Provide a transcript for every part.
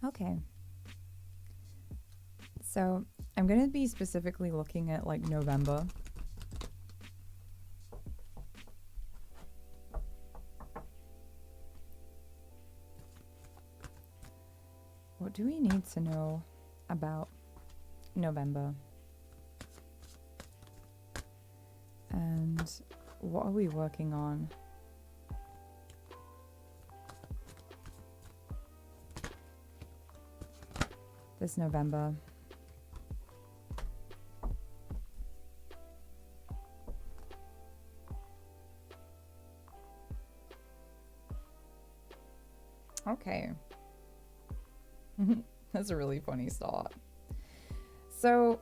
Okay. So I'm going to be specifically looking at like November. What do we need to know about November? And what are we working on? This November. Okay. That's a really funny start. So,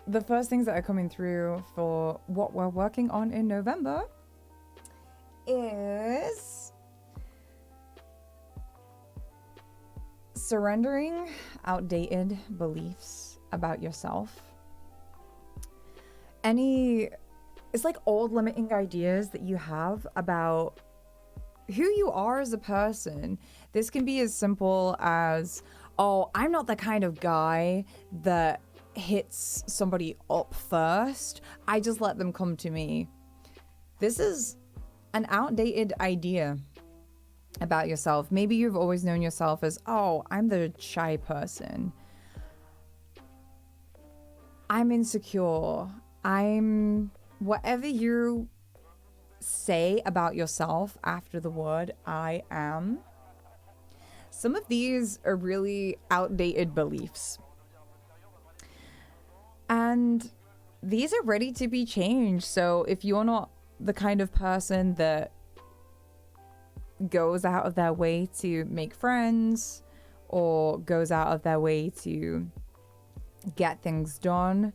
the first things that are coming through for what we're working on in November is surrendering outdated beliefs about yourself. It's like old limiting ideas that you have about who you are as a person. This can be as simple as, oh, I'm not the kind of guy that hits somebody up first. I just let them come to me. This is an outdated idea about yourself. Maybe you've always known yourself as, oh, I'm the shy person. I'm insecure. I'm whatever you say about yourself after the word I am. Some of these are really outdated beliefs. And these are ready to be changed. So if you're not the kind of person that goes out of their way to make friends or goes out of their way to get things done,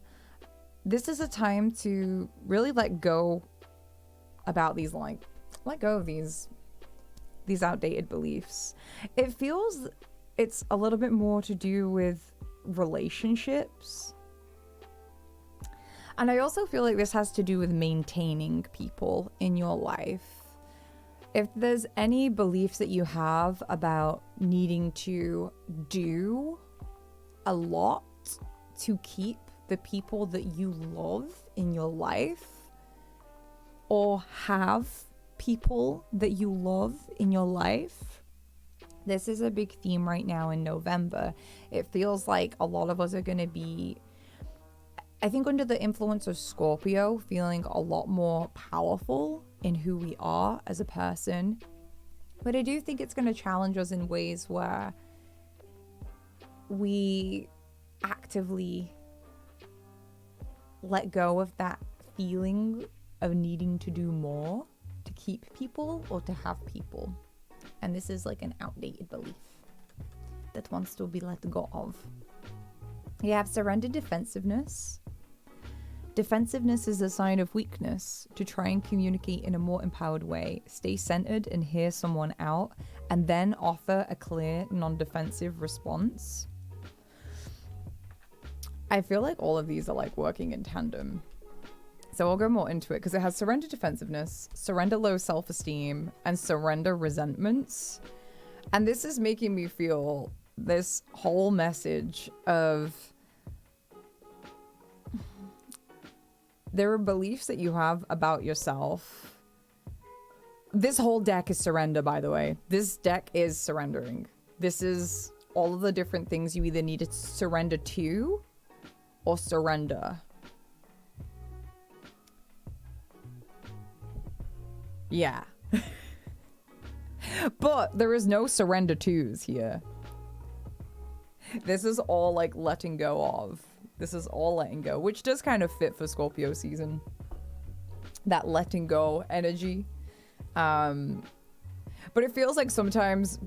this is a time to really let go about these, let go of these outdated beliefs. It feels it's a little bit more to do with relationships. And I also feel like this has to do with maintaining people in your life. If there's any beliefs that you have about needing to do a lot to keep the people that you love in your life, or have people that you love in your life, this is a big theme right now in November. It feels like a lot of us are going to be, I think, under the influence of Scorpio, feeling a lot more powerful in who we are as a person. But I do think it's going to challenge us in ways where we actively let go of that feeling of needing to do more to keep people or to have people. And this is like an outdated belief that wants to be let go of. You have surrendered defensiveness. Defensiveness is a sign of weakness. To try and communicate in a more empowered way, stay centered and hear someone out, and then offer a clear, non-defensive response. I feel like all of these are like working in tandem. So I'll go more into it because it has surrender defensiveness, surrender low self-esteem, and surrender resentments. And this is making me feel this whole message of there are beliefs that you have about yourself. This whole deck is surrender, by the way. This deck is surrendering. This is all of the different things you either need to surrender to or surrender. Yeah. But there is no surrender twos here. This is all like letting go of. This is all letting go, which does kind of fit for Scorpio season. That letting go energy. But it feels like sometimes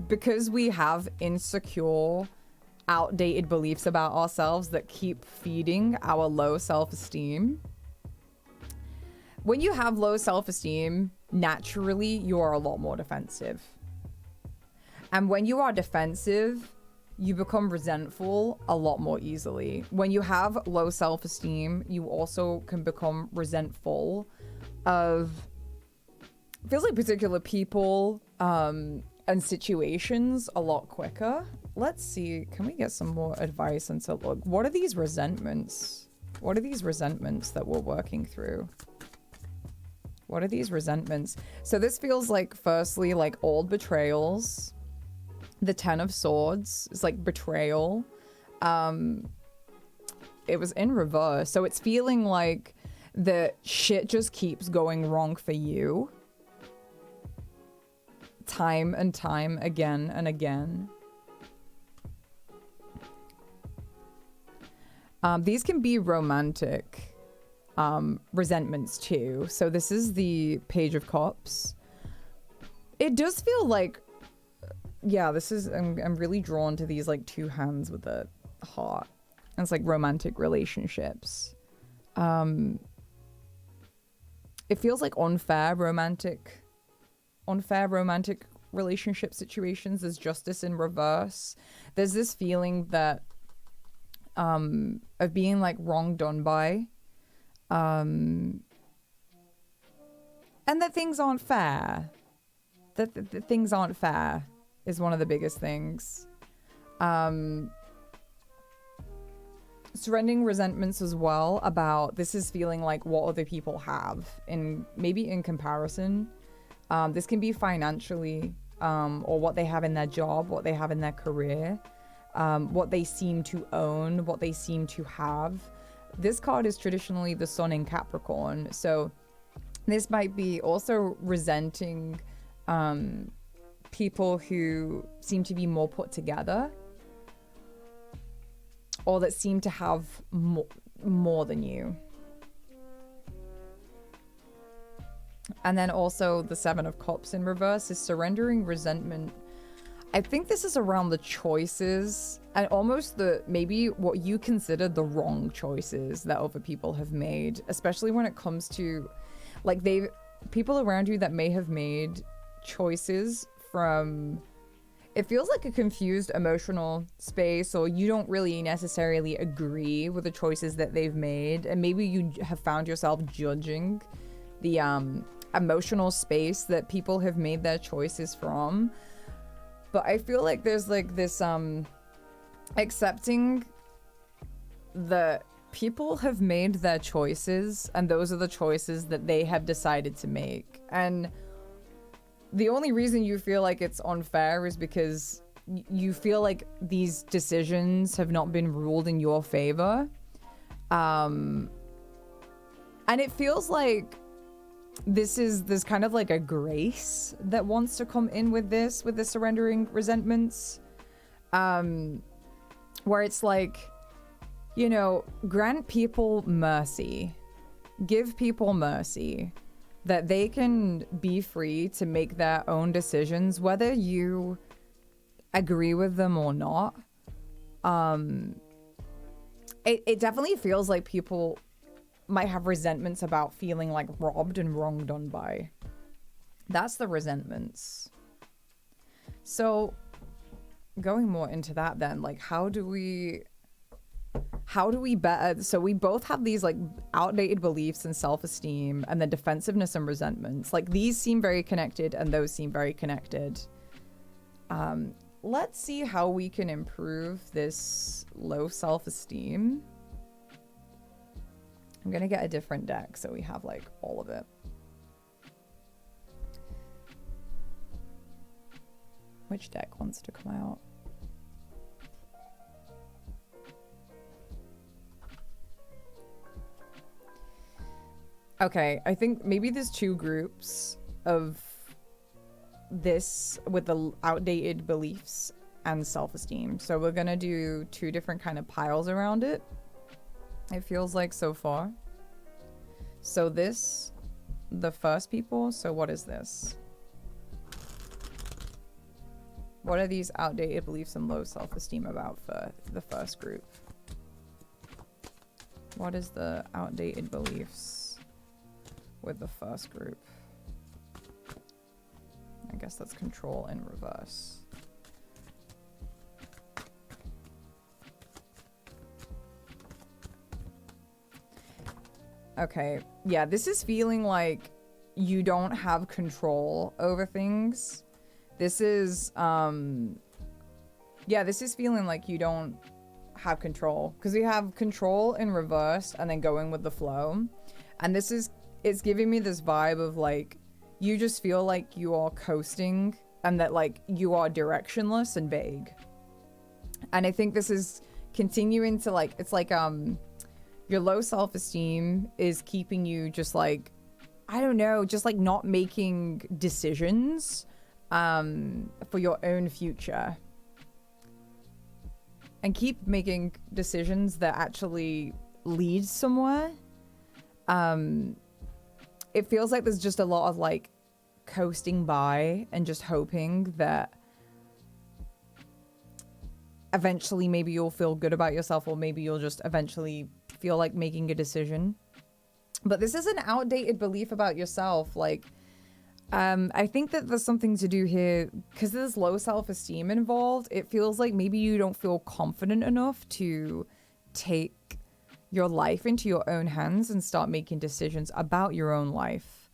because we have insecure, outdated beliefs about ourselves that keep feeding our low self-esteem. When you have low self-esteem, naturally, you are a lot more defensive. And when you are defensive, you become resentful a lot more easily. When you have low self-esteem, you also can become resentful of, feels like particular people, and situations a lot quicker. Let's see, can we get some more advice into, look, what are these resentments? What are these resentments that we're working through? What are these resentments? So this feels like, firstly, like old betrayals. The Ten of Swords is like betrayal. It was in reverse. So it's feeling like the shit just keeps going wrong for you. Time and time again and again. These can be romantic resentments too. So this is the Page of Cups. It does feel like, yeah, this is, I'm really drawn to these like two hands with the heart. And it's like romantic relationships. It feels like unfair romantic relationship situations. There's justice in reverse. There's this feeling that of being like wrong done by, and that things aren't fair. That things aren't fair is one of the biggest things. Surrendering resentments as well about, this is feeling like what other people have in, maybe in comparison. This can be financially, or what they have in their job, what they have in their career, what they seem to own, what they seem to have. This card is traditionally the Sun in Capricorn, so this might be also resenting people who seem to be more put together, or that seem to have more than you. And then also the Seven of Cups in reverse is surrendering resentment. I think this is around the choices and almost the, maybe what you consider the wrong choices that other people have made, especially when it comes to like people around you that may have made choices from, it feels like a confused emotional space, or you don't really necessarily agree with the choices that they've made, and maybe you have found yourself judging the emotional space that people have made their choices from. But I feel like there's like this accepting that people have made their choices, and those are the choices that they have decided to make. And the only reason you feel like it's unfair is because you feel like these decisions have not been ruled in your favor. And it feels like there's kind of like a grace that wants to come in with the surrendering resentments. Where it's like, you know, grant people mercy. Give people mercy. That they can be free to make their own decisions, whether you agree with them or not. It definitely feels like people might have resentments about feeling like robbed and wrong done by. That's the resentments. So going more into that then, like how do we better, so we both have these like outdated beliefs and self-esteem, and the defensiveness and resentments, like these seem very connected and those seem very connected. Let's see how we can improve this low self-esteem. I'm gonna get a different deck so we have like all of it. Which deck wants to come out? Okay, I think maybe there's two groups of this with the outdated beliefs and self-esteem. So we're gonna do two different kind of piles around it. It feels like so far. So this, the first people, so what is this? What are these outdated beliefs and low self-esteem about for the first group? What is the outdated beliefs with the first group? I guess that's control in reverse. Okay, yeah, this is feeling like you don't have control over things. This is yeah, this is feeling like you don't have control, because we have control in reverse and then going with the flow. And this is, it's giving me this vibe of like, you just feel like you are coasting and that like you are directionless and vague. And I think this is continuing to like, it's like your low self-esteem is keeping you just like, I don't know, just like not making decisions for your own future. And keep making decisions that actually lead somewhere. It feels like there's just a lot of like coasting by and just hoping that eventually maybe you'll feel good about yourself, or maybe you'll just eventually feel like making a decision. But this is an outdated belief about yourself. Like, I think that there's something to do here because there's low self-esteem involved. It feels like maybe you don't feel confident enough to take your life into your own hands and start making decisions about your own life.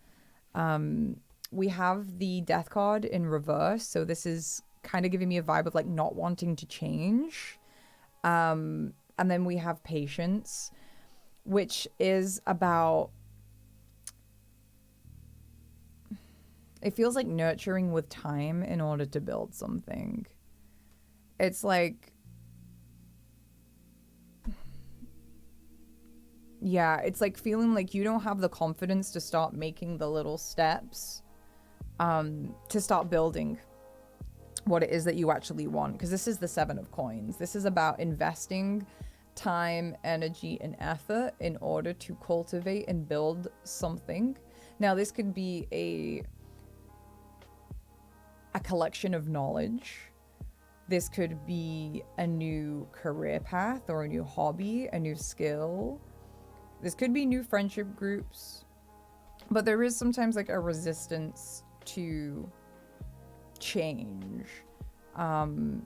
We have the death card in reverse. So this is kind of giving me a vibe of like not wanting to change. And then we have patience, which is about, it feels like nurturing with time in order to build something. It's like, yeah, it's like feeling like you don't have the confidence to start making the little steps to start building what it is that you actually want. Because this is the 7 of coins. This is about investing time, energy, and effort in order to cultivate and build something. Now, this could be a collection of knowledge. This could be a new career path or a new hobby, a new skill. This could be new friendship groups. But there is sometimes like a resistance to change. And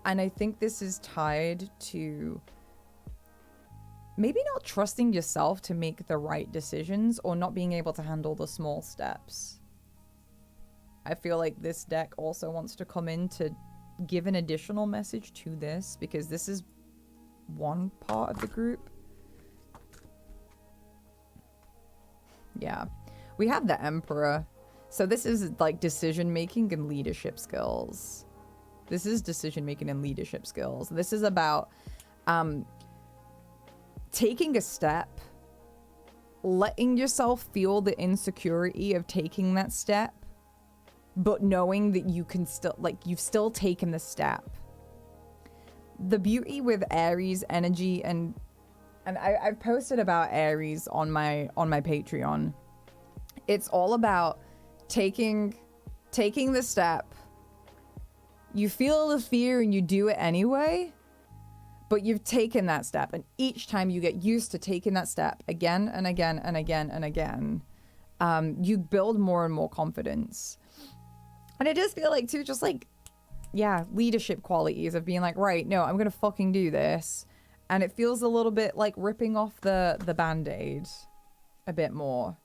I think this is tied to maybe not trusting yourself to make the right decisions, or not being able to handle the small steps. I feel like this deck also wants to come in to give an additional message to this, because this is one part of the group. Yeah. We have the Emperor. So this is like decision making and leadership skills. This is decision making and leadership skills. This is about taking a step, letting yourself feel the insecurity of taking that step, but knowing that you can still, like, you've still taken the step. The beauty with Aries energy, and I've posted about Aries on my Patreon. It's all about taking the step. You feel the fear and you do it anyway, but you've taken that step. And each time you get used to taking that step again and again and again and again, you build more and more confidence. And I just feel like too, just like, yeah, leadership qualities of being like, right, no, I'm gonna fucking do this. And it feels a little bit like ripping off the band-aid a bit more.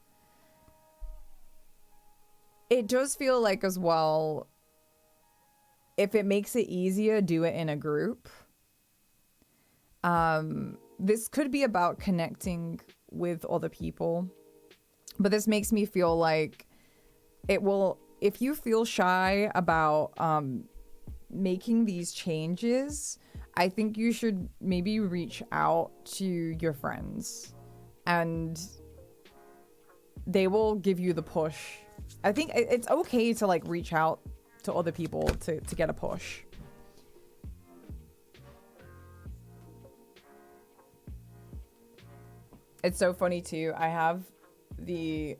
It does feel like as well, if it makes it easier, do it in a group. This could be about connecting with other people, but this makes me feel like it will, if you feel shy about making these changes, I think you should maybe reach out to your friends and they will give you the push. I think it's okay to like reach out to other people to get a push. It's so funny too. I have the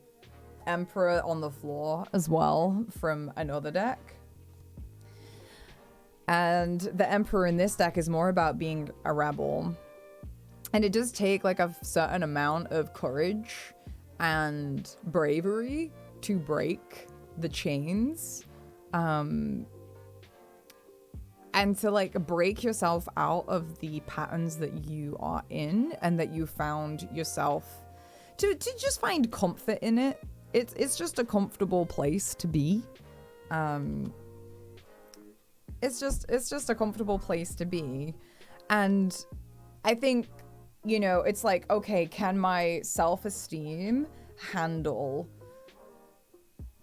Emperor on the floor as well from another deck. And the Emperor in this deck is more about being a rebel. And it does take like a certain amount of courage and bravery to break the chains. And to like break yourself out of the patterns that you are in and that you found yourself to just find comfort in it. It's just a comfortable place to be. it's just a comfortable place to be. And I think, you know, it's like, okay, can my self-esteem handle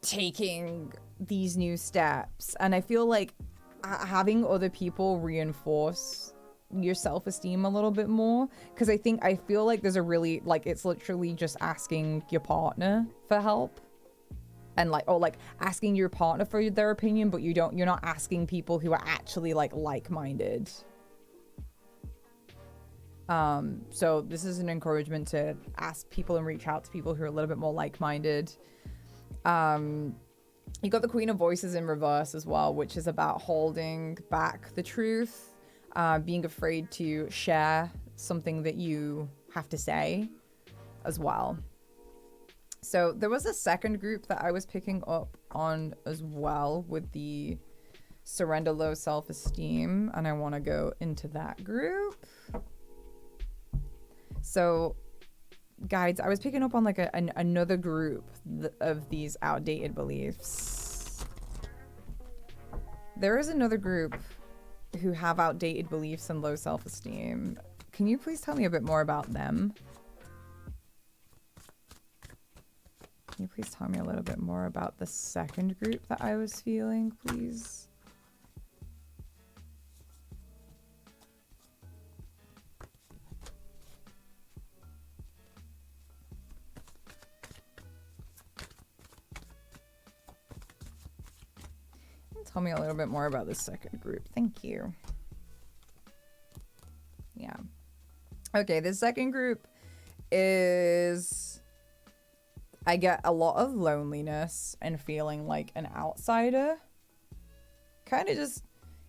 taking these new steps? And I feel like having other people reinforce your self-esteem a little bit more, because I feel like there's a really, like, it's literally just asking your partner for help, and like, or like asking your partner for their opinion, but you're not asking people who are actually like-minded. So this is an encouragement to ask people and reach out to people who are a little bit more like-minded. You got the Queen of Voices in reverse as well, which is about holding back the truth, being afraid to share something that you have to say as well. So there was a second group that I was picking up on as well with the surrender low self-esteem, and I want to go into that group. So guides, I was picking up on like another group of these outdated beliefs. There is another group who have outdated beliefs and low self-esteem. Can you please tell me a bit more about them? Can you please tell me a little bit more about the second group that I was feeling, please? Tell me a little bit more about the second group. Thank you. Yeah. Okay, the second group is... I get a lot of loneliness and feeling like an outsider. Kind of just,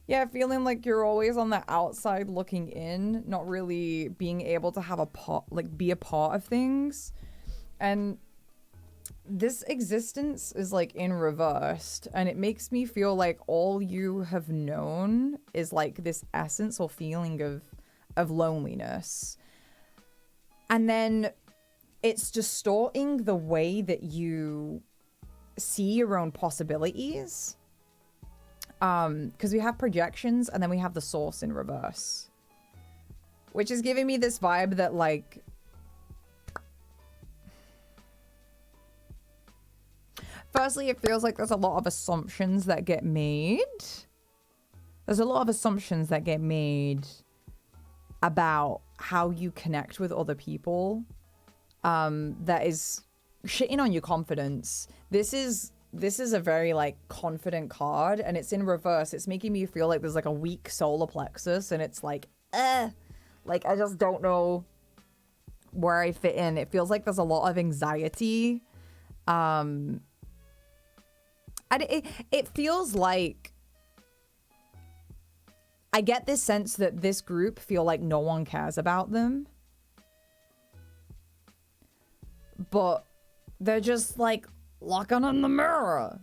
yeah, feeling like you're always on the outside looking in, not really being able to have a part, like be a part of things. And this existence is like in reversed, and it makes me feel like all you have known is like this essence or feeling of loneliness. And then it's distorting the way that you see your own possibilities. Because we have projections and then we have the source in reverse, which is giving me this vibe that like, firstly, it feels like there's a lot of assumptions that get made. There's a lot of assumptions that get made about how you connect with other people. That is shitting on your confidence. This is a very like confident card, and it's in reverse. It's making me feel like there's like a weak solar plexus, and it's like I just don't know where I fit in. It feels like there's a lot of anxiety. And it feels like I get this sense that this group feel like no one cares about them. But they're just like looking in the mirror.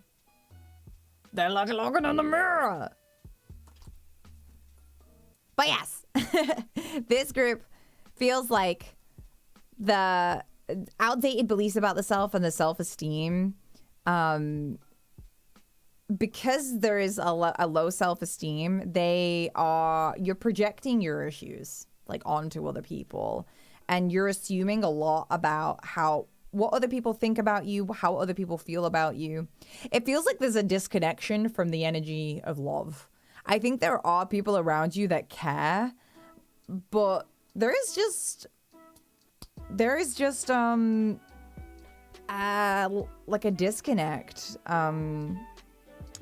They're like looking in the mirror. But yes, this group feels like the outdated beliefs about the self and the self-esteem. Because there is a low self-esteem, you're projecting your issues like onto other people. And you're assuming a lot about what other people think about you, how other people feel about you. It feels like there's a disconnection from the energy of love. I think there are people around you that care, but there is just like a disconnect.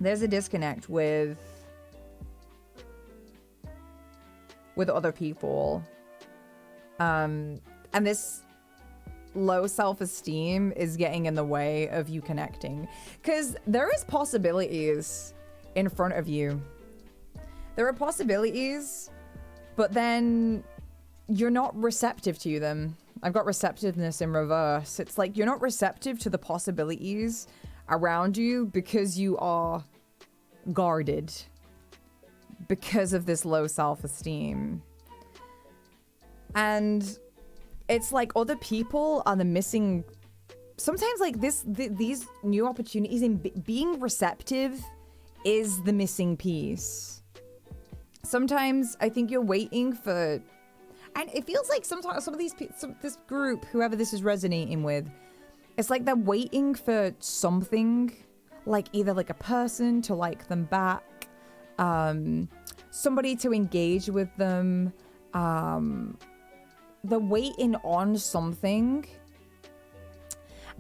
There's a disconnect with other people. And this low self-esteem is getting in the way of you connecting, because there is possibilities in front of you. There are possibilities, but then you're not receptive to them. I've got receptiveness in reverse. It's like you're not receptive to the possibilities around you because you are guarded because of this low self-esteem. And it's like other people are the missing. Sometimes like these new opportunities, and being receptive is the missing piece. sometimes I think you're waiting for, and it feels like sometimes some of these this group, whoever this is resonating with, it's like they're waiting for something, like either like a person to like them back, somebody to engage with them, they're waiting on something.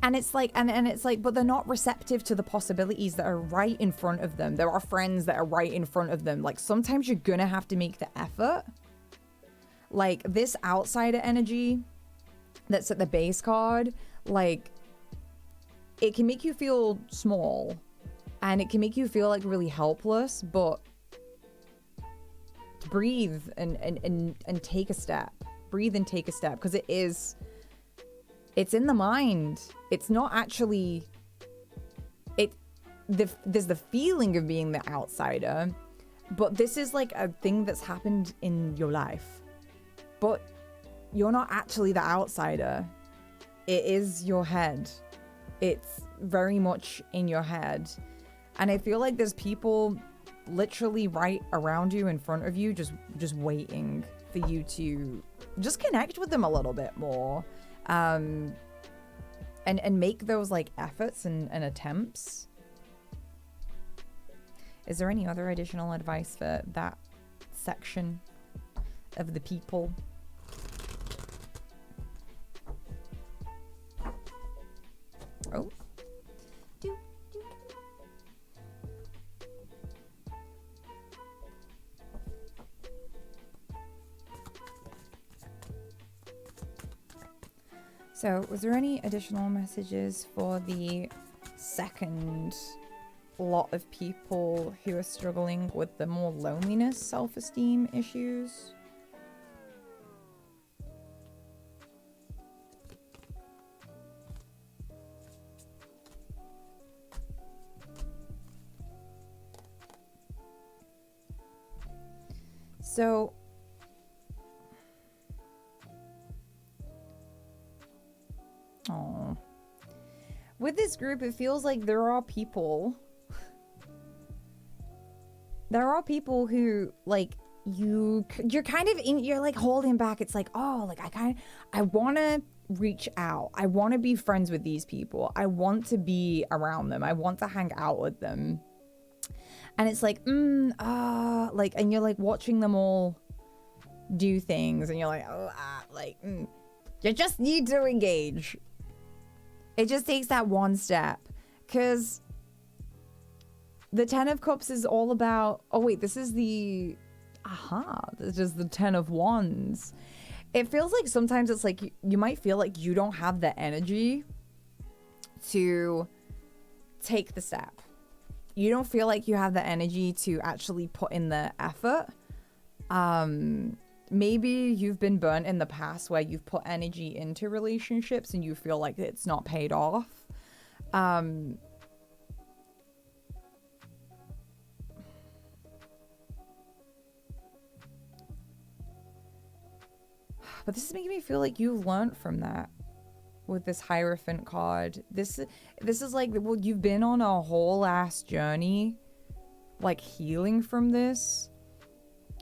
And it's like, and it's like, but they're not receptive to the possibilities that are right in front of them. There are friends that are right in front of them. Like, sometimes you're gonna have to make the effort. Like, this outsider energy that's at the base card, like, it can make you feel small. And it can make you feel, like, really helpless. But breathe and take a step. Breathe and take a step. Because it's in the mind. It's not actually, there's the feeling of being the outsider, but this is like a thing that's happened in your life. But you're not actually the outsider. It is your head. It's very much in your head. And I feel like there's people literally right around you, in front of you, just waiting for you to just connect with them a little bit more. And make those like efforts and attempts. Is there any other additional advice for that section of the people? Oh. So, was there any additional messages for the second lot of people who are struggling with the more loneliness, self-esteem issues? So, with this group, it feels like there are people who, like, you're kind of you're like holding back. It's like, oh, like I want to reach out. I want to be friends with these people. I want to be around them. I want to hang out with them. And it's like, like, and you're like watching them all do things, and you're like, you just need to engage. It just takes that one step, because the Ten of Cups is all about, oh wait, this is the, this is the Ten of Wands. It feels like sometimes it's like you might feel like you don't have the energy to take the step. You don't feel like you have the energy to actually put in the effort. Maybe you've been burnt in the past where you've put energy into relationships and you feel like it's not paid off. But this is making me feel like you've learned from that with this Hierophant card. This is like, well, you've been on a whole ass journey, like healing from this.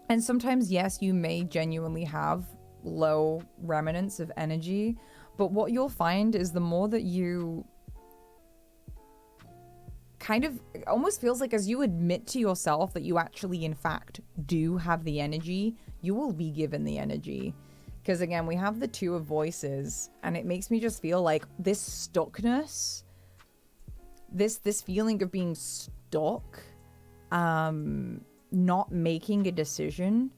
And sometimes, yes, you may genuinely have low remnants of energy, but what you'll find is the more that you kind of, it almost feels like as you admit to yourself that you actually, in fact, do have the energy, you will be given the energy. Because again, we have the Two of Voices, and it makes me just feel like this stuckness, this feeling of being stuck, not making a decision,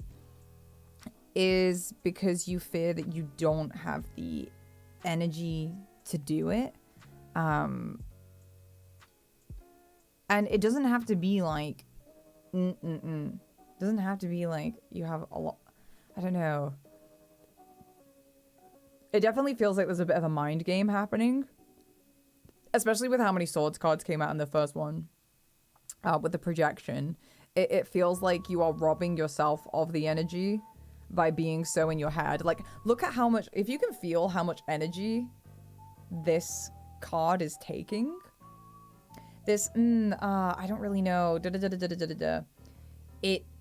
is because you fear that you don't have the energy to do it. And it doesn't have to be like, it doesn't have to be like you have a lot, I don't know. It definitely feels like there's a bit of a mind game happening, especially with how many Swords cards came out in the first one, with the projection. It feels like you are robbing yourself of the energy by being so in your head. Like, look at how much, if you can feel how much energy this card is taking. This, I don't really know.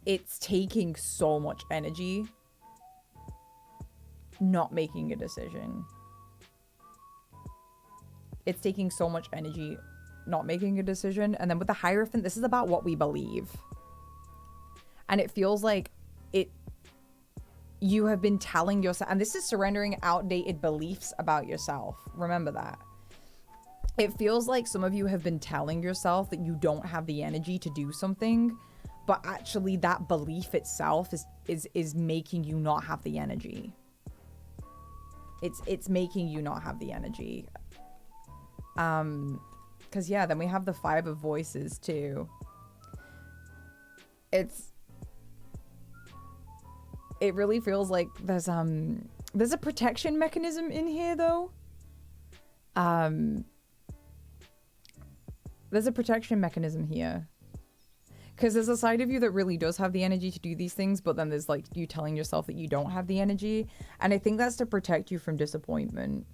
it's taking so much energy not making a decision. It's taking so much energy not making a decision. And then with the Hierophant, this is about what we believe. And it feels like you have been telling yourself, and this is surrendering outdated beliefs about yourself. Remember that. It feels like some of you have been telling yourself that you don't have the energy to do something, but actually that belief itself is making you not have the energy. It's making you not have the energy. Because yeah, then we have the 5 of Voices too. It really feels like there's a protection mechanism in here though. There's a protection mechanism here. Because there's a side of you that really does have the energy to do these things, but then there's like you telling yourself that you don't have the energy. And I think that's to protect you from disappointment.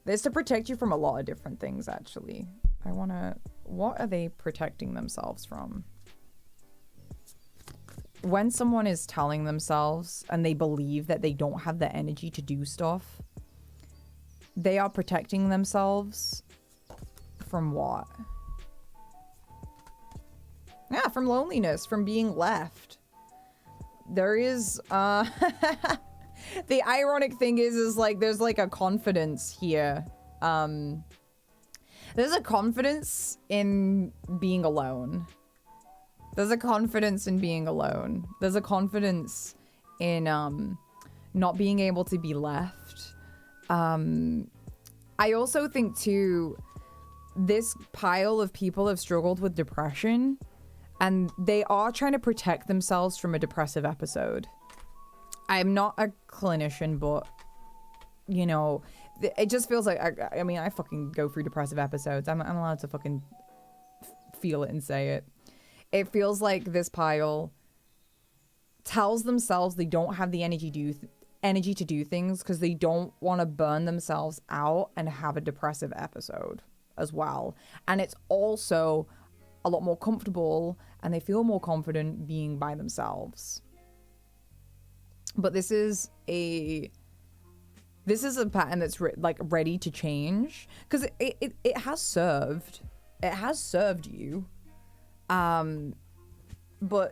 It's to protect you from a lot of different things, actually. What are they protecting themselves from? When someone is telling themselves and they believe that they don't have the energy to do stuff, they are protecting themselves from what? Yeah, from loneliness, from being left. There is, the ironic thing is like, there's like a confidence here. There's a confidence in being alone. There's a confidence in being alone. There's a confidence in, not being able to be left. I also think too, this pile of people have struggled with depression. And they are trying to protect themselves from a depressive episode. I'm not a clinician, but, you know, it just feels like, I mean, I fucking go through depressive episodes. I'm allowed to fucking feel it and say it. It feels like this pile tells themselves they don't have the energy to do things because they don't want to burn themselves out and have a depressive episode as well. And it's also a lot more comfortable and they feel more confident being by themselves. But this is a pattern that's ready to change because it has served. It has served you. But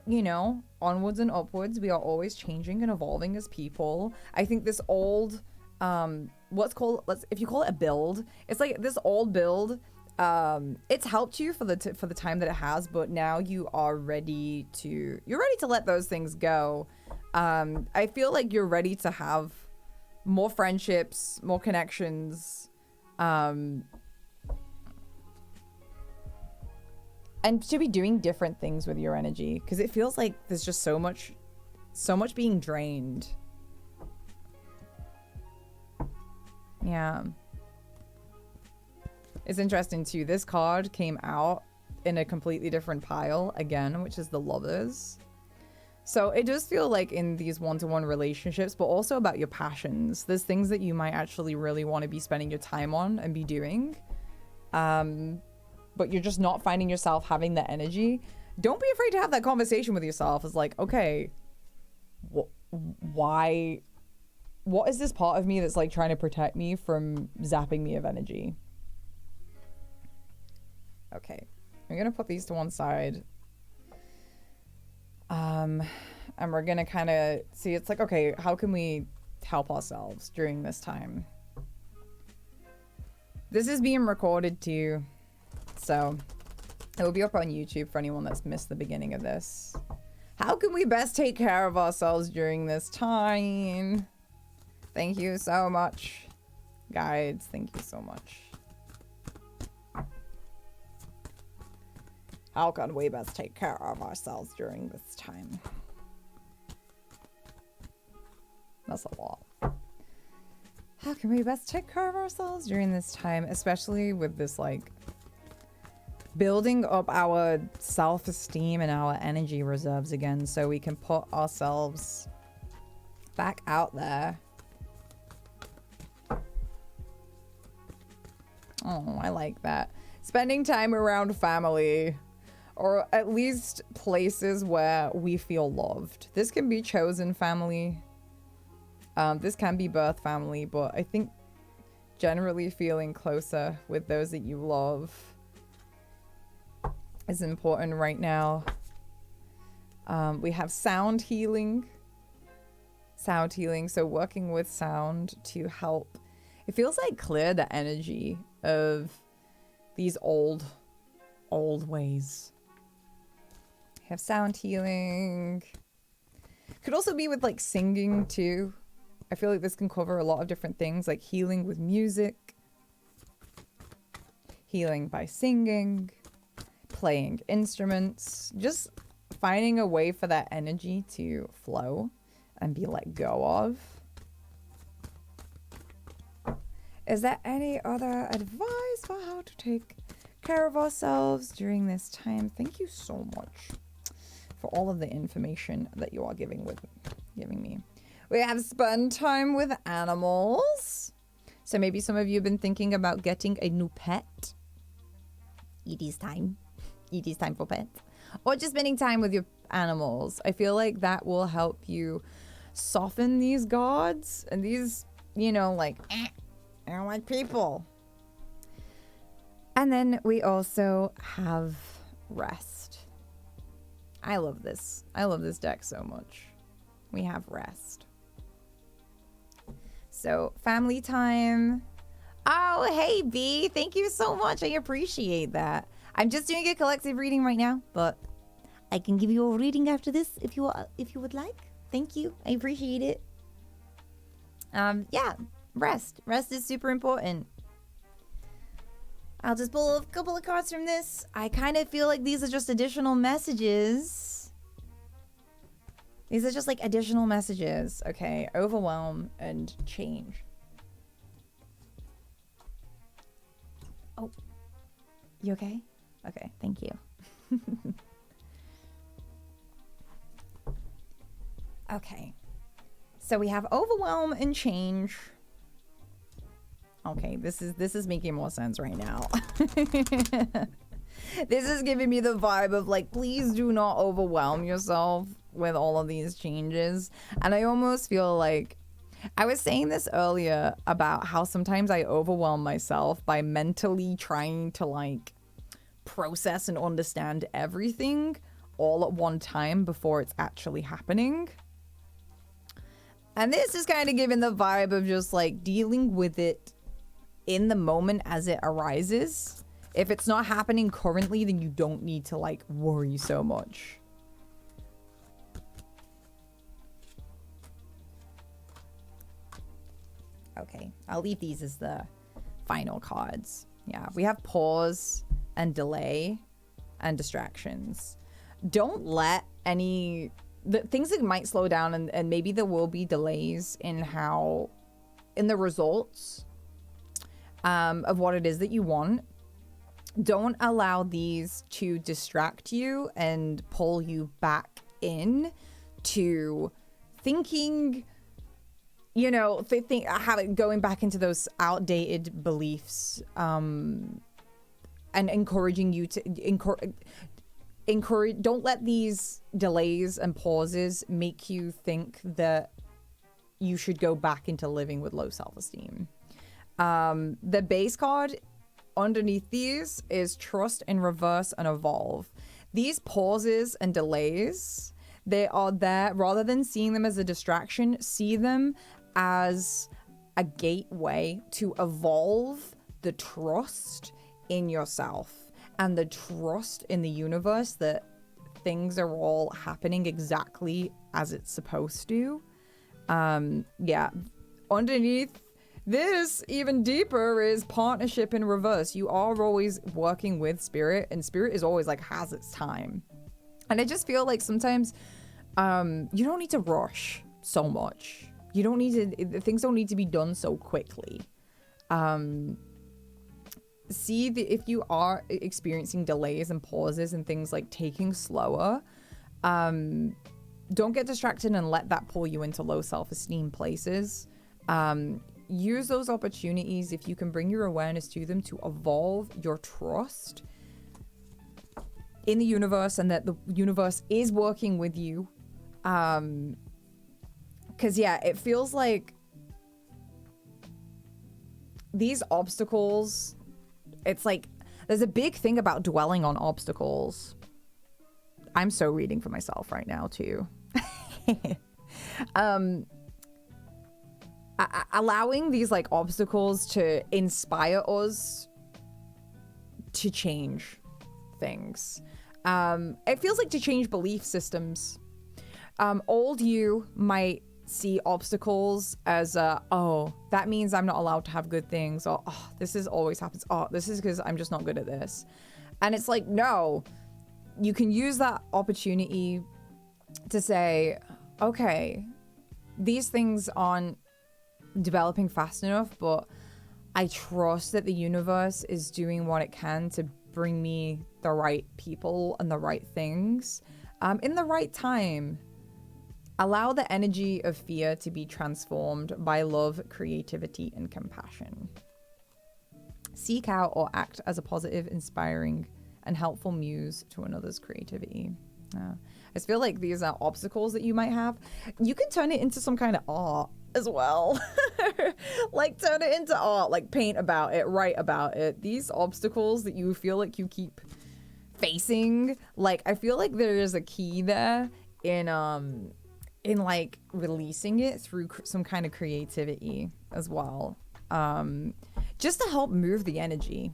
you know, onwards and upwards, we are always changing and evolving as people. I think this old if you call it a build, it's like this old build. It's helped you for the time that it has, but now you are ready to let those things go. I feel like you're ready to have more friendships, more connections, and to be doing different things with your energy, because it feels like there's just so much being drained. Yeah. It's interesting too, this card came out in a completely different pile again, which is the Lovers. So it does feel like in these one-to-one relationships, but also about your passions. There's things that you might actually really want to be spending your time on and be doing. But you're just not finding yourself having the energy. Don't be afraid to have that conversation with yourself. It's like, okay, why? What is this part of me that's like trying to protect me from zapping me of energy? Okay, I'm gonna put these to one side. And we're gonna kind of see, it's like, okay, how can we help ourselves during this time? This is being recorded too, so it will be up on YouTube for anyone that's missed the beginning of this. How can we best take care of ourselves during this time? Thank you so much, guides. Thank you so much. How can we best take care of ourselves during this time? That's a lot. How can we best take care of ourselves during this time? Especially with this, like, building up our self-esteem and our energy reserves again so we can put ourselves back out there. Oh, I like that. Spending time around family. Or at least places where we feel loved. This can be chosen family. This can be birth family, but I think generally feeling closer with those that you love is important right now. We have sound healing. Sound healing, so working with sound to help. It feels like clear the energy of these old ways. Have sound healing. Could also be with like singing too. I feel like this can cover a lot of different things, like healing with music, healing by singing, playing instruments, just finding a way for that energy to flow and be let go of. Is there any other advice for how to take care of ourselves during this time? Thank you so much for all of the information that you are giving me. We have spend time with animals. So maybe some of you have been thinking about getting a new pet. It is time. It is time for pets. Or just spending time with your animals. I feel like that will help you soften these gods and these, you know, like, I don't like people. And then we also have rest. I love this. I love this deck so much. We have rest. So family time. Oh, hey B, thank you so much. I appreciate that. I'm just doing a collective reading right now, but I can give you a reading after this if you would like. Thank you. I appreciate it. Yeah, rest. Rest is super important. I'll just pull a couple of cards from this. I kind of feel like these are just additional messages. These are just like additional messages. Okay, overwhelm and change. Oh, you okay? Okay, thank you. Okay, so we have overwhelm and change. Okay, this is making more sense right now. This is giving me the vibe of like, please do not overwhelm yourself with all of these changes. And I almost feel like I was saying this earlier about how sometimes I overwhelm myself by mentally trying to like process and understand everything all at one time before it's actually happening. And this is kind of giving the vibe of just like dealing with it in the moment as it arises. If it's not happening currently, then you don't need to like worry so much. Okay, I'll leave these as the final cards. Yeah, we have pause and delay and distractions. Don't let any things that might slow down, and maybe there will be delays in the results of what it is that you want. Don't allow these to distract you and pull you back in to thinking, you know, going back into those outdated beliefs, and encouraging you to encourage. Don't let these delays and pauses make you think that you should go back into living with low self-esteem. The base card underneath these is trust in reverse and evolve. These pauses and delays, they are there rather than seeing them as a distraction. See them as a gateway to evolve the trust in yourself and the trust in the universe that things are all happening exactly as it's supposed to. Yeah, underneath this, even deeper, is partnership in reverse. You are always working with spirit, and spirit is always like has its time. And I just feel like sometimes you don't need to rush so much. You don't need to, things don't need to be done so quickly. See if you are experiencing delays and pauses and things like taking slower, don't get distracted and let that pull you into low self-esteem places. Use those opportunities, if you can bring your awareness to them, to evolve your trust in the universe and that the universe is working with you. Because, yeah, it feels like these obstacles, it's like there's a big thing about dwelling on obstacles. I'm so reading for myself right now, too. Allowing these like obstacles to inspire us to change things. It feels like to change belief systems. Old you might see obstacles as oh, that means I'm not allowed to have good things, or oh, always happens, oh, this is because I'm just not good at this. And it's like, no, you can use that opportunity to say, okay, these things aren't developing fast enough, but I trust that the universe is doing what it can to bring me the right people and the right things in the right time. Allow the energy of fear to be transformed by love, creativity, and compassion. Seek out or act as a positive, inspiring, and helpful muse to another's creativity. I just feel like these are obstacles that you might have. You can turn it into some kind of art as well. Like turn it into art, like paint about it, write about it. These obstacles that you feel like you keep facing, like I feel like there is a key there in like releasing it through some kind of creativity as well. Just to help move the energy.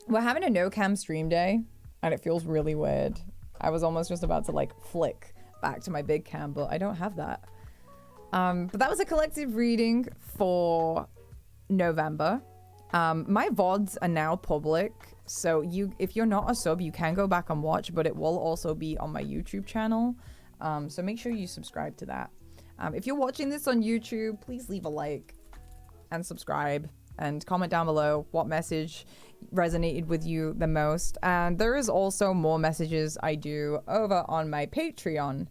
We're having a no cam stream day and it feels really weird. I was almost just about to like flick back to my big cam, but I don't have that. But that was a collective reading for November. My VODs are now public, so if you're not a sub, you can go back and watch, but it will also be on my YouTube channel. So make sure you subscribe to that. If you're watching this on YouTube, please leave a like and subscribe and comment down below what message resonated with you the most. And there is also more messages I do over on my Patreon.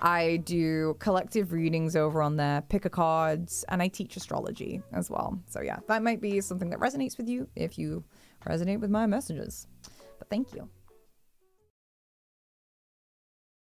I do collective readings over on there, pick a cards, and I teach astrology as well. So yeah, that might be something that resonates with you if you resonate with my messages. But thank you.